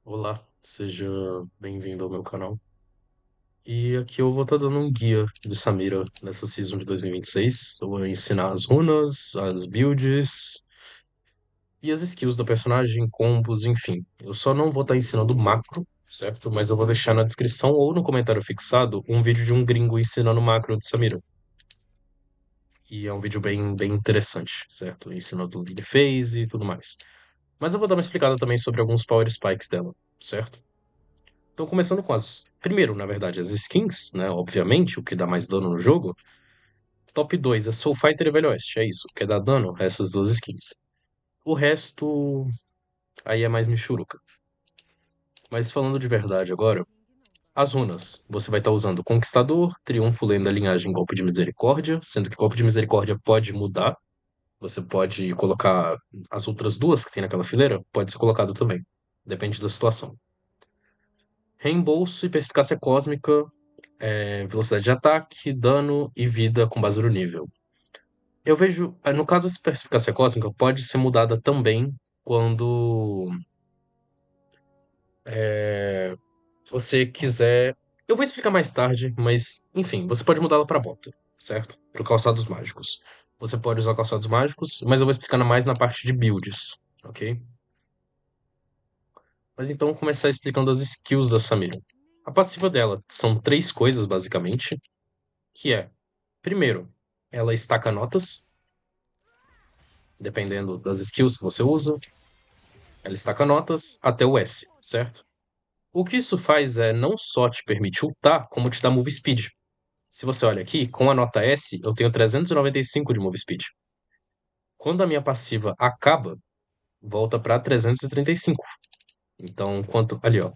Olá, seja bem-vindo ao meu canal. E aqui eu vou estar dando um guia de Samira nessa season de 2026. Eu vou ensinar as runas, as builds e as skills do personagem, combos, enfim. Eu só não vou estar ensinando macro, certo? Mas eu vou deixar na descrição ou no comentário fixado um vídeo de um gringo ensinando macro de Samira. E é um vídeo bem interessante, certo? Ensinando lead phase e tudo mais. Mas eu vou dar uma explicada também sobre alguns power spikes dela, certo? Então, começando com as. Primeiro, na verdade, as skins, né? Obviamente, o que dá mais dano no jogo. Top 2 é Soul Fighter e Velho Oeste. É isso. O que dá dano é essas duas skins. O resto. Aí é mais Michuruca. Mas falando de verdade agora. As runas. Você vai estar usando Conquistador, Triunfo, Lenda, Linhagem, Golpe de Misericórdia. Sendo que Golpe de Misericórdia pode mudar. Você pode colocar as outras duas que tem naquela fileira. Pode ser colocado também. Depende da situação. Reembolso e Perspicácia Cósmica. Velocidade de ataque, dano e vida com base no nível. Eu vejo, no caso, essa perspicácia cósmica pode ser mudada também quando você quiser. Eu vou explicar mais tarde, mas enfim, você pode mudá-la para bota, certo? Para calçados mágicos. Você pode usar calçados mágicos, mas eu vou explicar mais na parte de builds, ok? Mas então, vou começar explicando as skills da Samira. A passiva dela são três coisas, basicamente, que é, primeiro, ela estaca notas, dependendo das skills que você usa. Ela estaca notas até o S, certo? O que isso faz é não só te permite ultar, como te dá move speed. Se você olha aqui, com a nota S, eu tenho 395 de move speed. Quando a minha passiva acaba, volta para 335. Então, quanto ali, ó,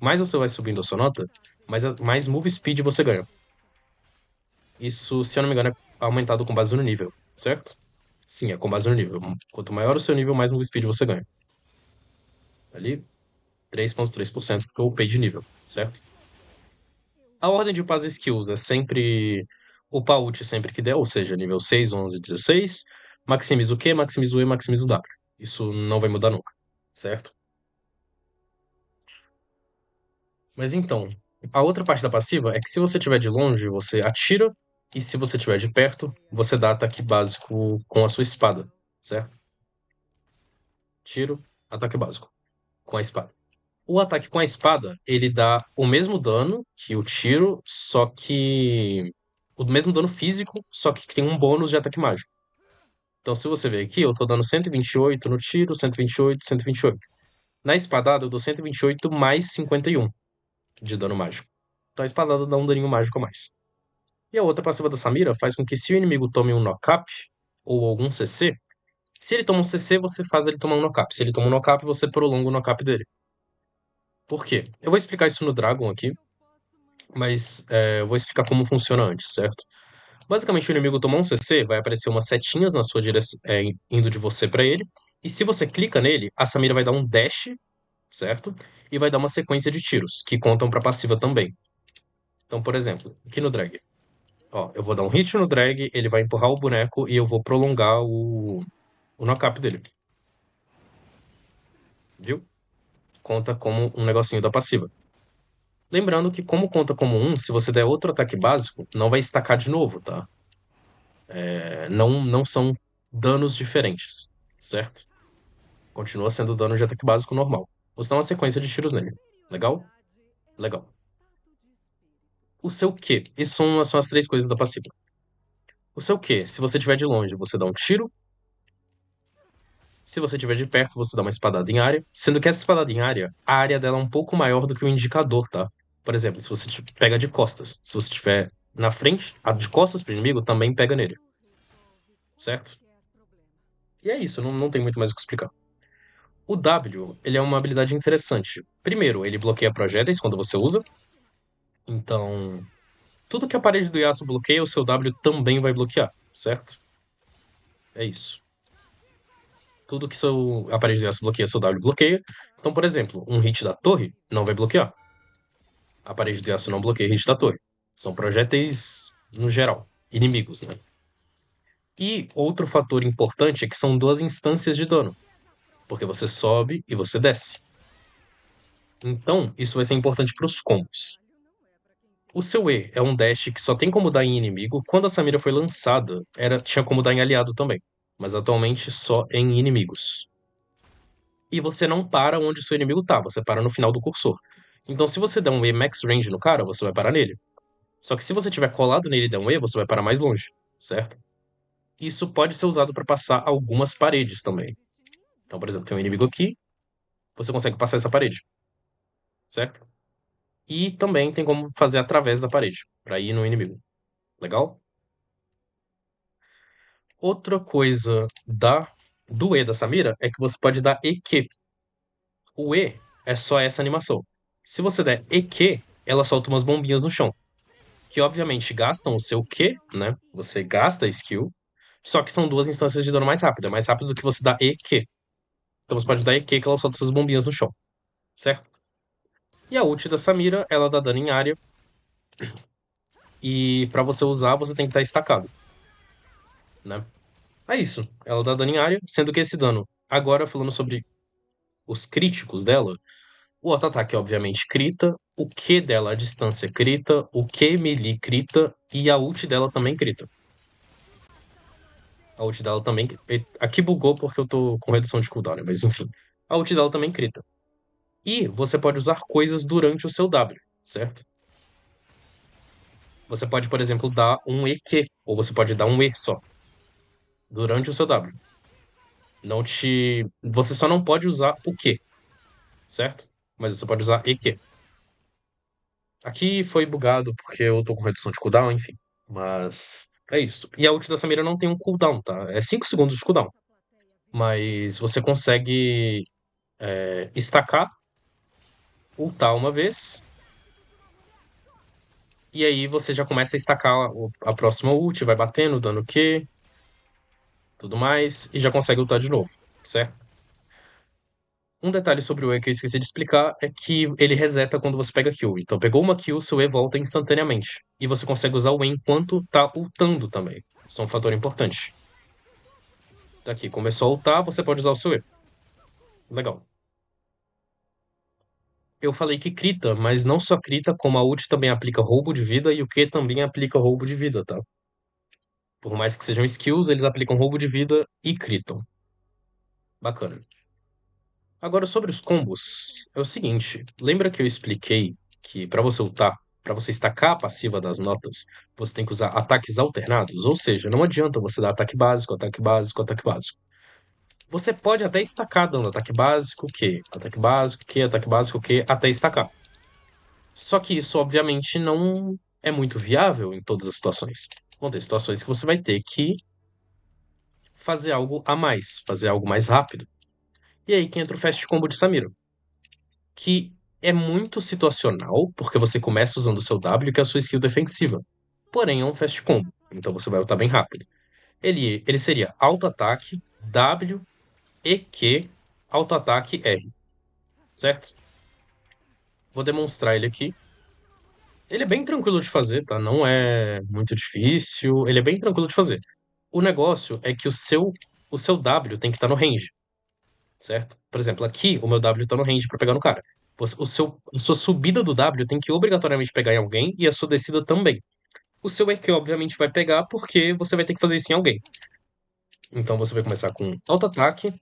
mais você vai subindo a sua nota, mais move speed você ganha. Isso, se eu não me engano, é aumentado com base no nível, certo? Sim, é com base no nível. Quanto maior o seu nível, mais move speed você ganha. Ali, 3,3% porque eu upei de nível, certo? A ordem de upar as skills é sempre upar ult sempre que der, ou seja, nível 6, 11, 16. Maximiza o Q, maximiza o E, maximiza o W. Isso não vai mudar nunca, certo? Mas então, a outra parte da passiva é que se você estiver de longe, você atira, e se você estiver de perto, você dá ataque básico com a sua espada, certo? Tiro, ataque básico com a espada. O ataque com a espada, ele dá o mesmo dano que o tiro, só que. O mesmo dano físico, só que tem um bônus de ataque mágico. Então, se você ver aqui, eu tô dando 128 no tiro, 128, 128. Na espadada, eu dou 128 mais 51 de dano mágico. Então, a espadada dá um daninho mágico a mais. E a outra passiva da Samira faz com que, se o inimigo tome um knock-up, ou algum CC, se ele toma um CC, você faz ele tomar um knock-up. Se ele toma um knock-up, você prolonga o knock-up dele. Por quê? Eu vou explicar isso no Dragon aqui, mas eu vou explicar como funciona antes, certo? Basicamente, o inimigo tomou um CC, vai aparecer umas setinhas na sua direção, indo de você pra ele, e se você clica nele, a Samira vai dar um dash, certo? E vai dar uma sequência de tiros, que contam pra passiva também. Então, por exemplo, aqui no drag, ó, eu vou dar um hit no drag, ele vai empurrar o boneco e eu vou prolongar o knock-up dele, viu? Conta como um negocinho da passiva. Lembrando que, como conta como um, se você der outro ataque básico, não vai estacar de novo, tá? Não são danos diferentes, certo? Continua sendo dano de ataque básico normal. Você dá uma sequência de tiros nele. Legal? Legal. O seu Q. Isso são as três coisas da passiva. O seu Q, se você estiver de longe, você dá um tiro. Se você estiver de perto, você dá uma espadada em área. Sendo que essa espadada em área, a área dela é um pouco maior do que o indicador, tá? Por exemplo, se você pega de costas. Se você estiver na frente, a de costas pro inimigo também pega nele. Certo? E é isso, não tem muito mais o que explicar. O W, ele é uma habilidade interessante. Primeiro, ele bloqueia projéteis quando você usa. Então, tudo que a parede do Yasuo bloqueia, o seu W também vai bloquear, certo? É isso. Tudo que a parede do Yasuo bloqueia, seu W bloqueia. Então, por exemplo, um hit da torre não vai bloquear. A parede do Yasuo não bloqueia hit da torre. São projéteis no geral, inimigos, né? E outro fator importante é que são duas instâncias de dano, porque você sobe e você desce. Então, isso vai ser importante para os combos. O seu E é um dash que só tem como dar em inimigo. Quando a Samira foi lançada, tinha como dar em aliado também. Mas atualmente só em inimigos. E você não para onde o seu inimigo tá, você para no final do cursor. Então, se você der um E max range no cara, você vai parar nele. Só que se você tiver colado nele e der um E, você vai parar mais longe, certo? Isso pode ser usado para passar algumas paredes também. Então, por exemplo, tem um inimigo aqui, você consegue passar essa parede, certo? E também tem como fazer através da parede, para ir no inimigo. Legal? Outra coisa do E da Samira é que você pode dar EQ. O E é só essa animação. Se você der EQ, ela solta umas bombinhas no chão, que obviamente gastam o seu Q, né? Você gasta a skill, só que são duas instâncias de dano mais rápido. É mais rápido do que você dar EQ. Então você pode dar EQ que ela solta essas bombinhas no chão, certo? E a ult da Samira, ela dá dano em área. E pra você usar, você tem que estar estacado, né? É isso. Ela dá dano em área, sendo que esse dano, agora falando sobre os críticos dela, o auto-ataque obviamente crita, o Q dela, a distância crita, o Q melee crita e a ult dela também crita. A ult dela também. Aqui bugou porque eu tô com redução de cooldown, né? Mas enfim. A ult dela também crita. E você pode usar coisas durante o seu W, certo? Você pode, por exemplo, dar um EQ, ou você pode dar um E só, durante o seu W. Não te. Você só não pode usar o Q, certo? Mas você pode usar EQ. Aqui foi bugado porque eu tô com redução de cooldown, enfim. Mas é isso. E a ult da Samira não tem um cooldown, tá? É 5 segundos de cooldown. Mas você consegue estacar, ultar uma vez, e aí você já começa a estacar a próxima ult, vai batendo, dando Q, tudo mais, e já consegue ultar de novo, certo? Um detalhe sobre o E que eu esqueci de explicar é que ele reseta quando você pega kill. Então, pegou uma kill, seu E volta instantaneamente. E você consegue usar o E enquanto tá ultando também. Isso é um fator importante. Daqui, começou a ultar, você pode usar o seu E. Legal. Eu falei que crita, mas não só crita, como a ult também aplica roubo de vida e o Q também aplica roubo de vida, tá? Por mais que sejam skills, eles aplicam roubo de vida e critam. Bacana. Agora, sobre os combos, é o seguinte: lembra que eu expliquei que para você ultar, para você estacar a passiva das notas, você tem que usar ataques alternados? Ou seja, não adianta você dar ataque básico, ataque básico, ataque básico. Você pode até estacar dando ataque básico, Q, ataque básico, Q, ataque básico, Q, até estacar. Só que isso, obviamente, não é muito viável em todas as situações. Vão ter situações que você vai ter que fazer algo a mais, fazer algo mais rápido. E aí que entra o Fast Combo de Samira, que é muito situacional, porque você começa usando o seu W, que é a sua skill defensiva. Porém, é um Fast Combo, então você vai ultar bem rápido. Ele seria auto-ataque, W, EQ, auto-ataque, R, certo? Vou demonstrar ele aqui. Ele é bem tranquilo de fazer, tá? Não é muito difícil, ele é bem tranquilo de fazer. O negócio é que o seu W tem que estar no range, certo? Por exemplo, aqui o meu W tá no range pra pegar no cara. A sua subida do W tem que obrigatoriamente pegar em alguém e a sua descida também. O seu EQ, obviamente, vai pegar porque você vai ter que fazer isso em alguém. Então você vai começar com auto-ataque,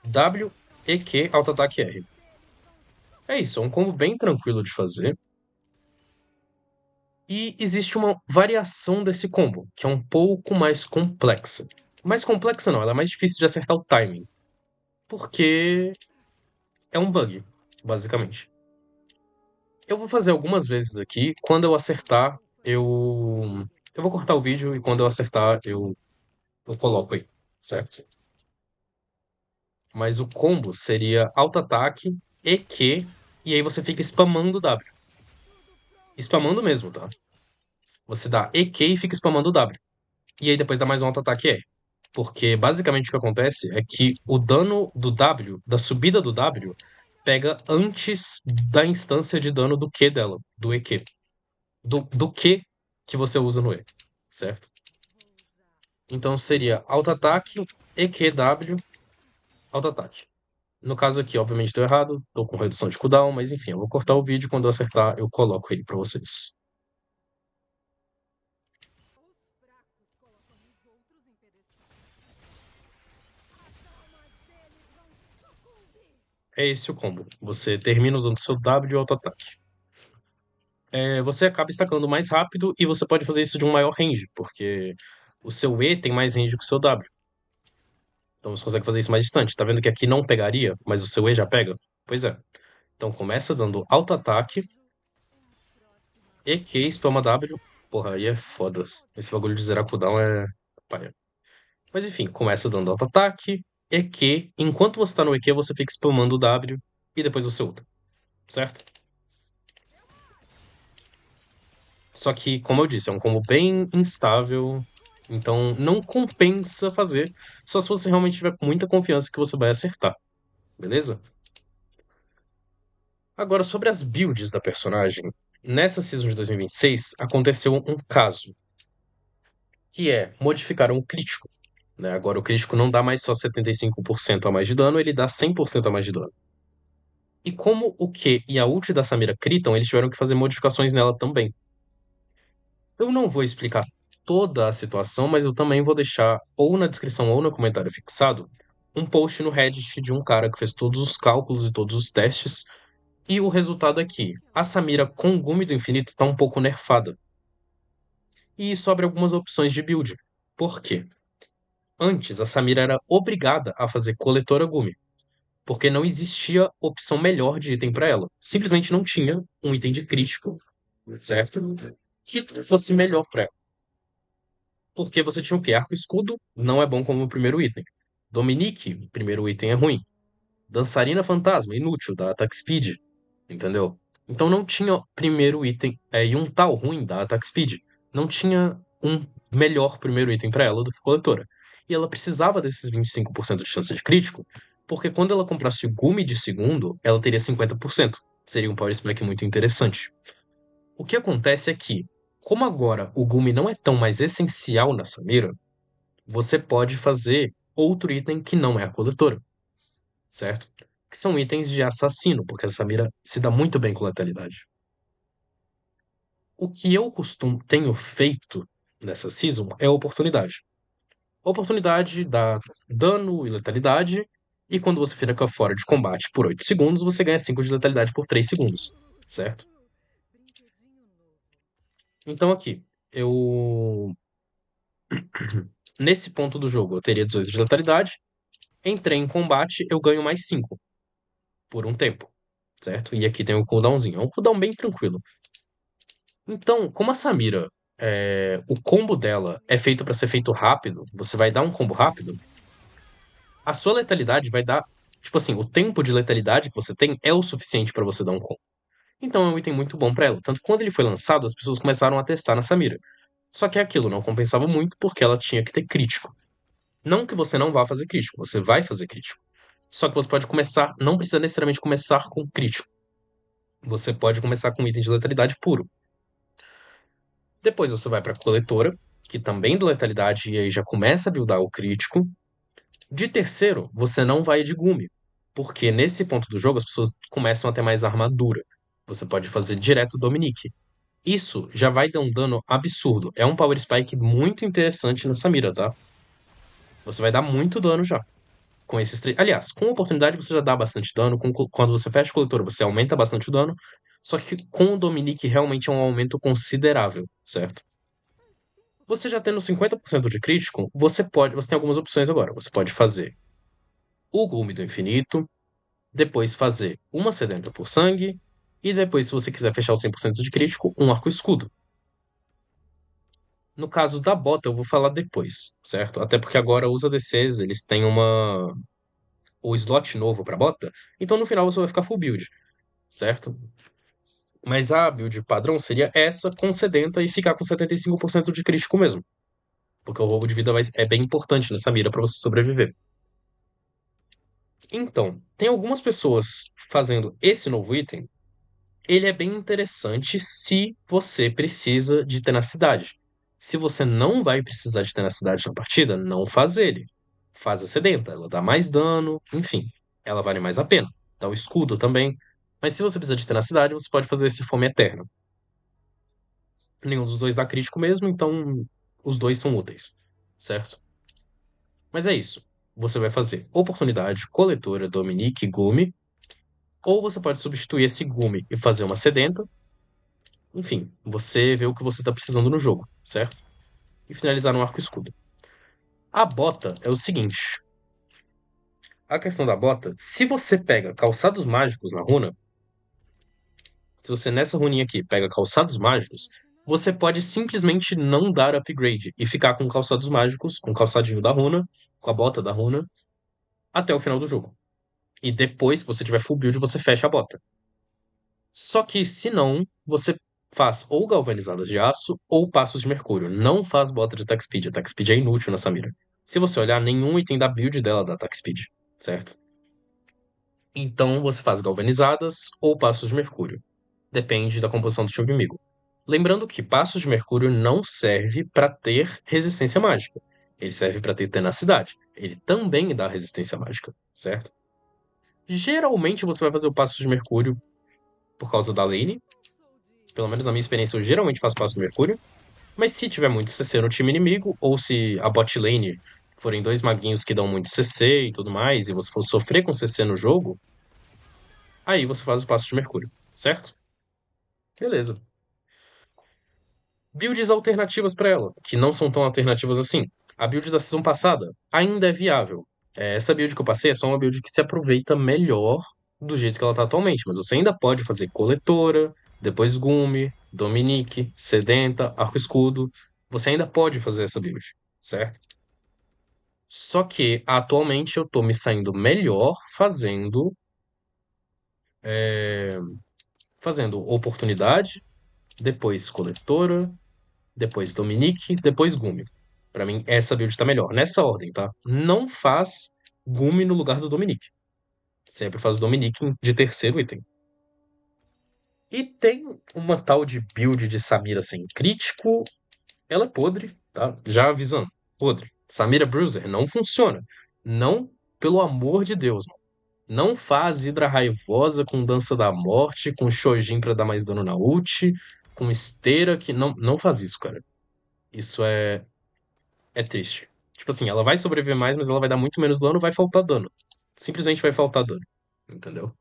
W, EQ, auto-ataque R. É isso, é um combo bem tranquilo de fazer. E existe uma variação desse combo, que é um pouco mais complexa. Mais complexa não, ela é mais difícil de acertar o timing. Porque é um bug, basicamente. Eu vou fazer algumas vezes aqui. Quando eu acertar, eu vou cortar o vídeo e quando eu acertar, eu coloco aí, certo? Mas o combo seria auto-ataque, EQ, e aí você fica spamando o W. Spamando mesmo, tá? Você dá EQ e fica spamando o W. E aí depois dá mais um auto-ataque E. Porque basicamente o que acontece é que o dano do W, da subida do W, pega antes da instância de dano do Q dela, do EQ. Do Q que você usa no E, certo? Então seria auto-ataque, EQW, auto-ataque. No caso aqui, obviamente deu errado, tô com redução de cooldown, mas enfim, eu vou cortar o vídeo, quando eu acertar eu coloco ele pra vocês. É esse o combo. Você termina usando seu W e auto-ataque. Você acaba estacando mais rápido e você pode fazer isso de um maior range, porque o seu E tem mais range que o seu W. Então você consegue fazer isso mais distante. Tá vendo que aqui não pegaria, mas o seu E já pega? Pois é. Então começa dando auto-ataque, EQ, spama W. Porra, aí é foda. Esse bagulho de zerar cooldown é paia. Mas enfim, começa dando auto-ataque, EQ. Enquanto você tá no EQ, você fica spamando o W e depois você ulta, certo? Só que, como eu disse, é um combo bem instável, então não compensa fazer, só se você realmente tiver muita confiança que você vai acertar, beleza? Agora, sobre as builds da personagem, nessa season de 2026 aconteceu um caso, que é modificaram o crítico, né? Agora o crítico não dá mais só 75% a mais de dano, ele dá 100% a mais de dano. E como o Q e a ult da Samira critam, eles tiveram que fazer modificações nela também. Eu não vou explicar toda a situação, mas eu também vou deixar ou na descrição ou no comentário fixado um post no Reddit de um cara que fez todos os cálculos e todos os testes. E o resultado é que a Samira com Gume do Infinito tá um pouco nerfada. E isso abre algumas opções de build. Por quê? Antes, a Samira era obrigada a fazer coletora Gume, porque não existia opção melhor de item para ela. Simplesmente não tinha um item de crítico, certo? Que fosse melhor para ela. Porque você tinha o quê? Arco e escudo não é bom como o primeiro item. Dominique, o primeiro item é ruim. Dançarina fantasma, inútil, dá attack speed. Entendeu? Então não tinha primeiro item. E um tal ruim dá attack speed. Não tinha um melhor primeiro item pra ela do que coletora. E ela precisava desses 25% de chance de crítico, porque quando ela comprasse o Gumi de segundo, ela teria 50%. Seria um power spike muito interessante. O que acontece é que, como agora o Gumi não é tão mais essencial na Samira, você pode fazer outro item que não é a coletora, certo? Que são itens de assassino, porque a Samira se dá muito bem com letalidade. O que eu tenho feito nessa season é oportunidade. Oportunidade dá dano e letalidade, e quando você fica fora de combate por 8 segundos, você ganha 5 de letalidade por 3 segundos, certo? Então aqui, eu. Nesse ponto do jogo, eu teria 18 de letalidade. Entrei em combate, eu ganho mais 5 por um tempo, certo? E aqui tem o cooldownzinho. É um cooldown bem tranquilo. Então, como a Samira, o combo dela é feito pra ser feito rápido, você vai dar um combo rápido, a sua letalidade vai dar. Tipo assim, o tempo de letalidade que você tem é o suficiente pra você dar um combo. Então é um item muito bom pra ela. Tanto que quando ele foi lançado, as pessoas começaram a testar na Samira. Só que aquilo não compensava muito porque ela tinha que ter crítico. Não que você não vá fazer crítico, você vai fazer crítico. Só que você pode começar, não precisa necessariamente começar com crítico. Você pode começar com um item de letalidade puro. Depois você vai pra coletora, que também de letalidade, e aí já começa a buildar o crítico. De terceiro, você não vai de gume, porque nesse ponto do jogo as pessoas começam a ter mais armadura. Você pode fazer direto Dominique. Isso já vai dar um dano absurdo. É um Power Spike muito interessante nessa mira, tá? Você vai dar muito dano já. Com esses três. Aliás, com oportunidade você já dá bastante dano. Quando você fecha a coletora, você aumenta bastante o dano. Só que com o Dominique realmente é um aumento considerável, certo? Você já tendo 50% de crítico, você tem algumas opções agora. Você pode fazer o Gume do Infinito, depois fazer uma sedenta por sangue, e depois, se você quiser fechar o 100% de crítico, um arco escudo. No caso da bota, eu vou falar depois, certo? Até porque agora os ADCs, eles têm o slot novo pra bota, então no final você vai ficar full build, certo? Mas a build padrão seria essa com sedenta e ficar com 75% de crítico mesmo. Porque o roubo de vida é bem importante nessa mira pra você sobreviver. Então, tem algumas pessoas fazendo esse novo item. Ele é bem interessante se você precisa de tenacidade. Se você não vai precisar de tenacidade na partida, não faz ele. Faz a sedenta, ela dá mais dano, enfim. ela vale mais a pena. Dá o escudo também. Mas se você precisa de tenacidade, você pode fazer esse Fome Eterna. Nenhum dos dois dá crítico mesmo, então os dois são úteis, certo? Mas é isso. Você vai fazer Oportunidade, Coletora, Dominique, Gume, ou você pode substituir esse Gume e fazer uma Sedenta. Enfim, você vê o que você tá precisando no jogo, certo? E finalizar no arco escudo. A bota é o seguinte: a questão da bota, se você pega calçados mágicos na runa, se você nessa runinha aqui pega calçados mágicos, você pode simplesmente não dar upgrade e ficar com calçados mágicos, com o calçadinho da runa, com a bota da runa, até o final do jogo. E depois, se você tiver full build, você fecha a bota. Só que, se não, você faz ou galvanizadas de aço ou passos de mercúrio. Não faz bota de attack speed. Attack speed é inútil na Samira. Se você olhar, nenhum item da build dela dá attack speed, certo? Então você faz galvanizadas ou passos de mercúrio. Depende da composição do seu inimigo. Lembrando que passos de mercúrio não serve para ter resistência mágica. Ele serve para ter tenacidade. Ele também dá resistência mágica, certo? Geralmente você vai fazer o passo de mercúrio por causa da lane. Pelo menos na minha experiência, eu geralmente faço passo de mercúrio. Mas se tiver muito CC no time inimigo, ou se a bot lane forem dois maguinhos que dão muito CC e tudo mais, e você for sofrer com CC no jogo, aí você faz o passo de mercúrio, certo? Beleza. Builds alternativas para ela, que não são tão alternativas assim. A build da season passada ainda é viável. Essa build que eu passei é só uma build que se aproveita melhor do jeito que ela tá atualmente, mas você ainda pode fazer coletora, depois gume, Dominique, sedenta, arco escudo. Você ainda pode fazer essa build, certo? Só que atualmente eu tô me saindo melhor fazendo oportunidade, depois coletora, depois Dominique, depois Gumi. Pra mim, essa build tá melhor. Nessa ordem, tá? Não faz Gumi no lugar do Dominique. Sempre faz Dominique de terceiro item. E tem uma tal de build de Samira sem crítico. Ela é podre, tá? Já avisando. Podre. Samira Bruiser não funciona. Não, pelo amor de Deus, mano. Não faz Hidra Raivosa com Dança da Morte, com Shojin pra dar mais dano na ult, com esteira que. Não, não faz isso, cara. Isso é triste. Tipo assim, ela vai sobreviver mais, mas ela vai dar muito menos dano, vai faltar dano. Simplesmente vai faltar dano. Entendeu?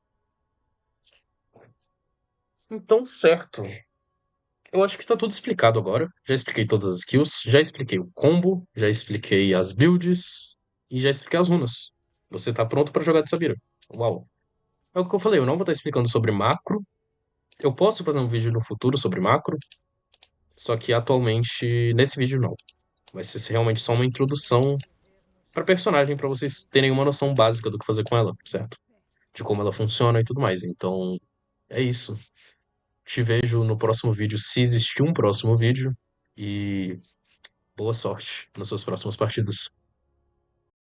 Então, certo. Eu acho que tá tudo explicado agora. Já expliquei todas as skills, já expliquei o combo, já expliquei as builds e já expliquei as runas. Você tá pronto pra jogar de Sabira. Uau. É o que eu falei, eu não vou estar explicando sobre macro. Eu posso fazer um vídeo no futuro sobre macro, só que atualmente, nesse vídeo não. Vai ser realmente só uma introdução pra personagem, pra vocês terem uma noção básica do que fazer com ela, certo? De como ela funciona e tudo mais. Então, é isso. Te vejo no próximo vídeo, se existir um próximo vídeo. E boa sorte nas suas próximas partidas.